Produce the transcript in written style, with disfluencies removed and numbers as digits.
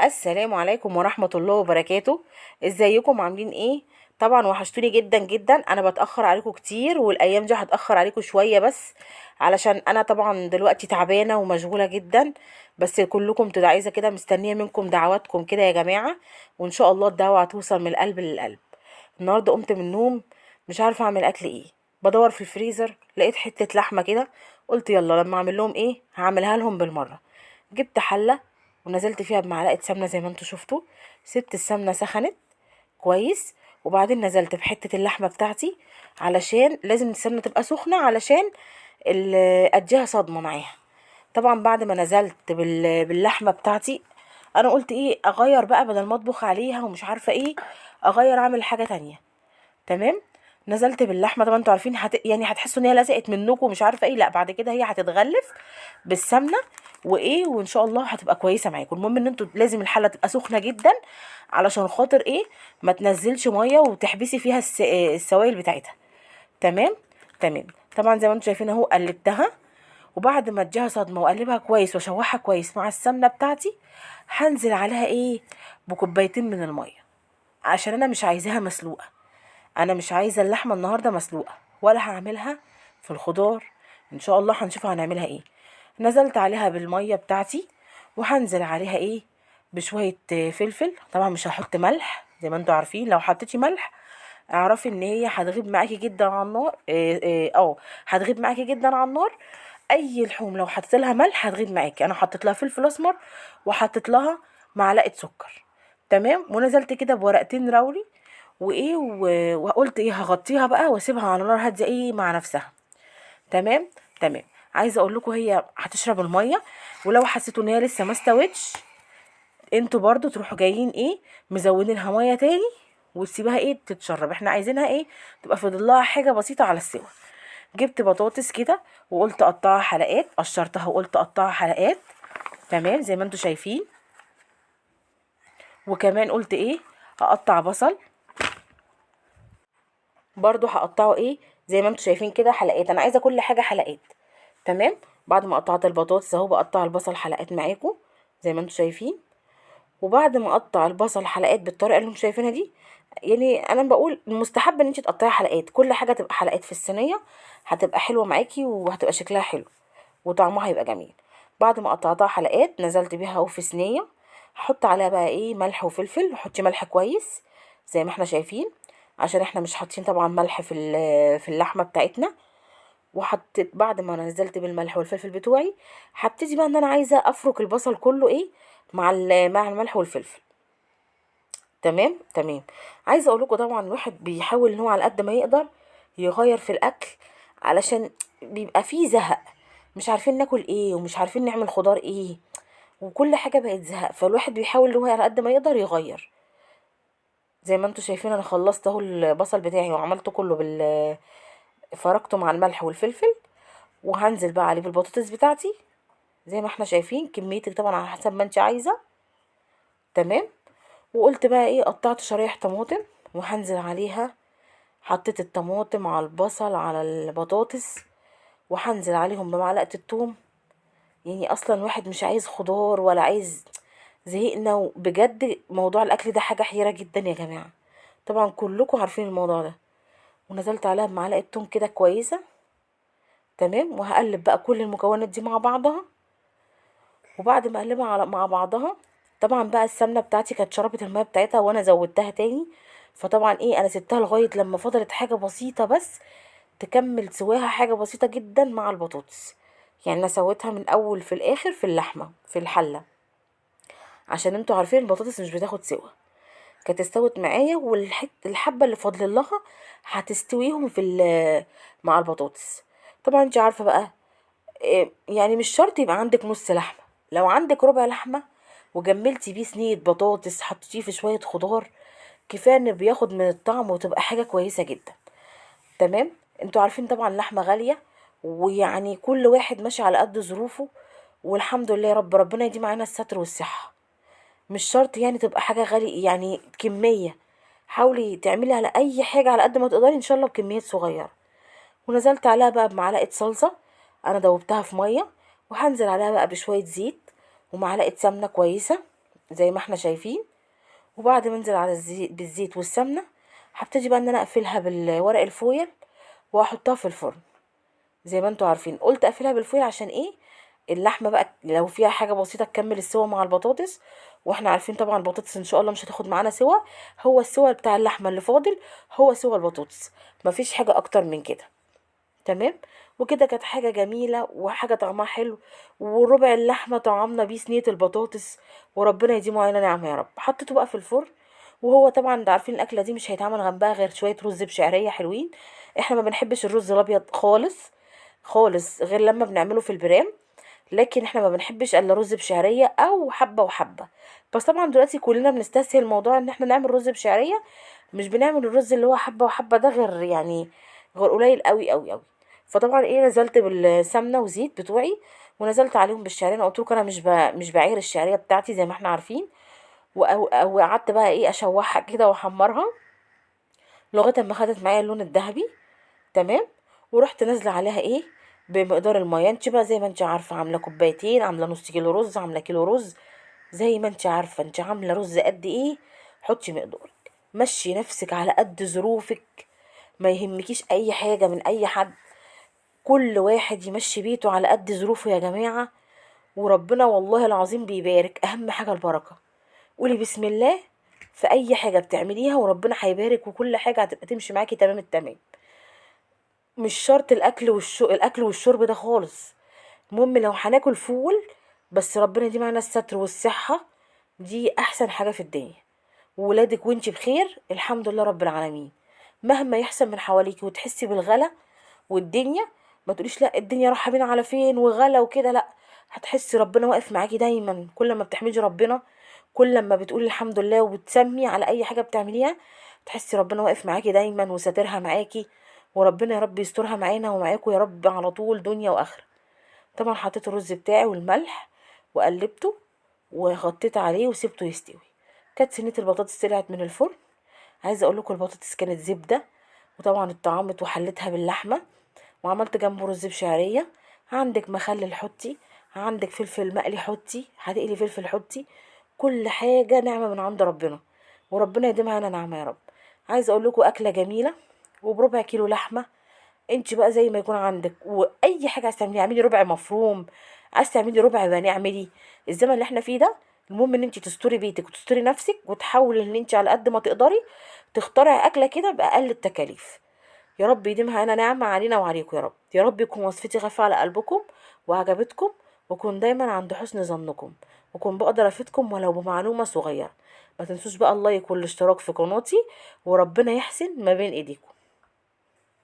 السلام عليكم ورحمة الله وبركاته. ازيكم عاملين ايه؟ طبعا وحشتوني جدا جدا. انا بتأخر عليكم كتير، والايام دي هتأخر عليكم شوية بس علشان انا طبعا دلوقتي تعبانة ومشغولة جدا. بس كلكم تبقى عايزة كده، مستنية منكم دعواتكم كده يا جماعة، وان شاء الله الدعوة هتوصل من القلب للقلب. النهاردة قمت من النوم مش عارفة اعمل اكل ايه. بدور في الفريزر لقيت حتة لحمة كده، قلت يلا لما اعمل لهم ايه هعملها لهم بالمرة. جبت حلة ونزلت فيها بمعلقه سمنه زي ما انتوا شفتوا. سبت السمنه سخنت كويس، وبعدين نزلت بحته اللحمه بتاعتي، علشان لازم السمنه تبقى سخنه علشان اديها صدمه معاها. طبعا بعد ما نزلت باللحمه بتاعتي، انا قلت ايه اغير بقى بدل ما اطبخ عليها ومش عارفه ايه، اغير اعمل حاجه تانية. تمام. نزلت باللحمه، طبعا انتوا عارفين يعني هتحسوا ان هي لزقت منكم ومش عارفه ايه، لا بعد كده هي هتتغلف بالسمنه وايه، وان شاء الله هتبقى كويسه معاكم. المهم ان انتوا لازم الحله تبقى سخنه جدا علشان خاطر ايه، ما تنزلش ميه وتحبسي فيها السوائل بتاعتها. تمام. تمام. طبعا زي ما انتوا شايفين اهو قلبتها، وبعد ما اديها صدمه واقلبها كويس واشوحها كويس مع السمنه بتاعتي، هنزل عليها ايه، بكوبايتين من الميه، عشان انا مش عايزاها مسلوقه. انا مش عايزه اللحمه النهارده مسلوقه، ولا هعملها في الخضار. ان شاء الله هنشوف هنعملها ايه. نزلت عليها بالميه بتاعتي، وهنزل عليها ايه، بشويه فلفل. طبعا مش هحط ملح، زي ما انتوا عارفين لو حطيتي ملح اعرفي ان هي هتغيب معاكي جدا على النار. هتغيب معاكي جدا على النار. اي لحوم لو حطيت لها ملح هتغيب معاكي. انا حطيت لها فلفل اسمر، وحطيت لها معلقه سكر. تمام. ونزلت كده بورقتين راولي وايه وقلت ايه هغطيها بقى واسيبها على نار هاديه ايه مع نفسها. تمام. تمام. عايزه اقول لكم هي هتشرب الميه، ولو حسيتوا ان هي لسه ما استوتش، انتوا برضو تروحوا جايين ايه مزودينها ميه تاني، وتسيبها ايه تتشرب. احنا عايزينها ايه، تبقى فاضل لها حاجه بسيطه على السوا. جبت بطاطس كده وقلت اقطعها حلقات، قشرتها وقلت اقطعها حلقات. تمام زي ما انتوا شايفين. وكمان قلت ايه اقطع بصل، برضو هقطعه ايه زي ما انتوا شايفين كده حلقات. انا عايزه كل حاجه حلقات. تمام. بعد ما قطعت البطاطس اهو بقطع البصل حلقات معاكم زي ما انتوا شايفين. وبعد ما اقطع البصل حلقات بالطريقه اللي انتوا شايفينها دي، يعني انا بقول المستحب ان انت تقطعي حلقات، كل حاجه تبقى حلقات في الصينيه، هتبقى حلوه معاكي وهتبقى شكلها حلو وطعمها هيبقى جميل. بعد ما قطعتها حلقات نزلت بيها اهو في صينيه. هحط عليها بقى ايه ملح وفلفل، وحطي ملح كويس زي ما احنا شايفين، عشان احنا مش حاطين طبعا ملح في اللحمه بتاعتنا. وحطيت بعد ما نزلت بالملح والفلفل بتوعي، هبتدي بقى ان انا عايزه افرك البصل كله ايه مع الملح والفلفل. تمام. تمام. عايزه اقول لكم طبعا الواحد بيحاول ان هو على قد ما يقدر يغير في الاكل، علشان بيبقى فيه زهق، مش عارفين ناكل ايه ومش عارفين نعمل خضار ايه، وكل حاجه بقت زهق. فالواحد بيحاول ان هو على قد ما يقدر يغير. زي ما انتوا شايفين انا خلصت اهو البصل بتاعي وعملته كله فركته مع الملح والفلفل. وهنزل بقى عليه بالبطاطس بتاعتي زي ما احنا شايفين، كميتك طبعا على حسب ما انت عايزه. تمام. وقلت بقى ايه قطعت شرايح طماطم وهنزل عليها. حطيت الطماطم على البصل على البطاطس، وهنزل عليهم بمعلقه الثوم. يعني اصلا واحد مش عايز خضار ولا عايز، زهقنا. وبجد موضوع الاكل ده حاجه حيره جدا يا جماعه، طبعا كلكم عارفين الموضوع ده. ونزلت عليها بمعلقه توم كده كويسه. تمام. وهقلب بقى كل المكونات دي مع بعضها. وبعد ما اقلبها مع بعضها، طبعا بقى السمنه بتاعتي كانت شربت الميه بتاعتها وانا زودتها تاني. فطبعا ايه انا سبتها لغايه لما فضلت حاجه بسيطه بس تكمل سواها، حاجه بسيطه جدا مع البطاطس. يعني انا سويتها من اول في الاخر في اللحمه في الحله، عشان انتوا عارفين البطاطس مش بتاخد سوا. كانت استوت معايا، الحبه اللي فاضل لها هتستويهم مع البطاطس. طبعا انت عارفه بقى يعني مش شرط يبقى عندك نص لحمة، لو عندك ربع لحمة وجملتي بيه صينية بطاطس حطيتيه في شوية خضار، كفاية ان بياخد من الطعم وتبقى حاجة كويسة جدا. تمام. انتوا عارفين طبعا اللحمة غالية، ويعني كل واحد ماشي على قد ظروفه. والحمد لله يا رب، ربنا يديم علينا الستر والصحة. مش شرط يعني تبقى حاجة غالية، يعني كمية. حاولي تعملي على اي حاجة على قد ما تقدري ان شاء الله بكميات صغيرة. ونزلت عليها بقى بمعلقه صلصه، انا دوبتها في ميه. وهنزل عليها بقى بشويه زيت ومعلقه سمنه كويسه. زي ما احنا شايفين. وبعد ما انزل على الزيت بالزيت والسمنه، هبتدي بقى ان انا اقفلها بالورق الفويل واحطها في الفرن. زي ما انتوا عارفين قلت اقفلها بالفويل عشان ايه؟ اللحمه بقى لو فيها حاجه بسيطه تكمل السوا مع البطاطس، واحنا عارفين طبعا البطاطس ان شاء الله مش هتاخد معانا سوا، هو السوا بتاع اللحمه اللي فاضل هو سوا البطاطس، مفيش حاجه اكتر من كده. تمام. وكده كانت حاجه جميله وحاجه طعمها حلو، وربع اللحمه طعمنا بيه صينيه البطاطس، وربنا يديمه علينا نعمه يا رب. حطيته بقى في الفرن، وهو طبعا انتوا عارفين الاكله دي مش هيتعمل جنبها غير شويه رز بشعريه حلوين. احنا ما بنحبش الرز الابيض خالص خالص غير لما بنعمله في البرام، لكن احنا ما بنحبش الا رز بشعريه او حبه وحبه. بس طبعا دلوقتي كلنا بنستسهل موضوع ان احنا نعمل رز بشعريه، مش بنعمل الرز اللي هو حبه وحبه ده غير يعني غير قليل قوي قوي قوي. فطبعا ايه، نزلت بالسمنه وزيت بتوعي، ونزلت عليهم بالشعريه. انا قلت لكم انا مش بعير الشعريه بتاعتي زي ما احنا عارفين. وقعدت بقى ايه اشوحها كده واحمرها لغايه ما خدت معايا اللون الذهبي. تمام. ورحت نازله عليها ايه، بمقدار الميه. انت بقى زي ما انت عارفه، عامله كوبايتين، عامله نص كيلو رز، عامله كيلو رز، زي ما انت عارفه انت عامله رز قد ايه حطي مقدارك. مشي نفسك على قد ظروفك، ما يهمكيش اي حاجه من اي حد. كل واحد يمشي بيته على قد ظروفه يا جماعه، وربنا والله العظيم بيبارك. اهم حاجه البركه. قولي بسم الله في اي حاجه بتعمليها وربنا هيبارك، وكل حاجه هتبقى تمشي معاكي تمام التمام. مش شرط الاكل والشرب ده خالص. المهم لو هناكل فول بس ربنا يديم معانا الستر والصحه، دي احسن حاجه في الدنيا. وولادك وانتي بخير الحمد لله رب العالمين. مهما يحصل من حواليكي وتحسي بالغلا والدنيا، ما تقوليش لا الدنيا رايحه بينا على فين وغلا وكده، لا. هتحسي ربنا واقف معاكي دايما. كل ما بتحمدي ربنا، كل ما بتقولي الحمد لله وبتسمي على اي حاجه بتعمليها، تحسي ربنا واقف معاكي دايما وساترها معاكي. وربنا يا رب يسترها معانا ومعاكم يا رب على طول دنيا واخره. طبعا حطيت الرز بتاعي والملح وقلبته وغطيت عليه وسبته يستوي. كانت صينيه البطاطس طلعت من الفرن. عايزه اقول لكم البطاطس كانت زبده، وطبعا اتطعمت وحليتها باللحمه، وعملت جنبه رز بشعريه. عندك مخلل حطي، عندك فلفل مقلي حطي، هتقلي فلفل حطي. كل حاجه نعمه من عند ربنا، وربنا يديمها لنا نعمه يا رب. عايزه اقول لكم اكله جميله وبربع كيلو لحمه. انت بقى زي ما يكون عندك، واي حاجه عايزه تعملي اعملي ربع مفروم، عايزه تعملي ربع بانيه اعملي. الزمن اللي احنا فيه ده المهم ان انت تستوري بيتك وتستوري نفسك، وتحاولي ان انت على قد ما تقدري تخترعي اكله كده باقل التكاليف. يا رب يديمها انا نعمه علينا وعليكم يا رب. يا رب يكون وصفتي خفيفه على قلبكم وعجبتكم، وكون دايما عند حسن ظنكم، وكون بقدر افيدكم ولو بمعلومه صغيره. ما تنسوش بقى اللايك والاشتراك في قناتي، وربنا يحسن ما بين ايديكم.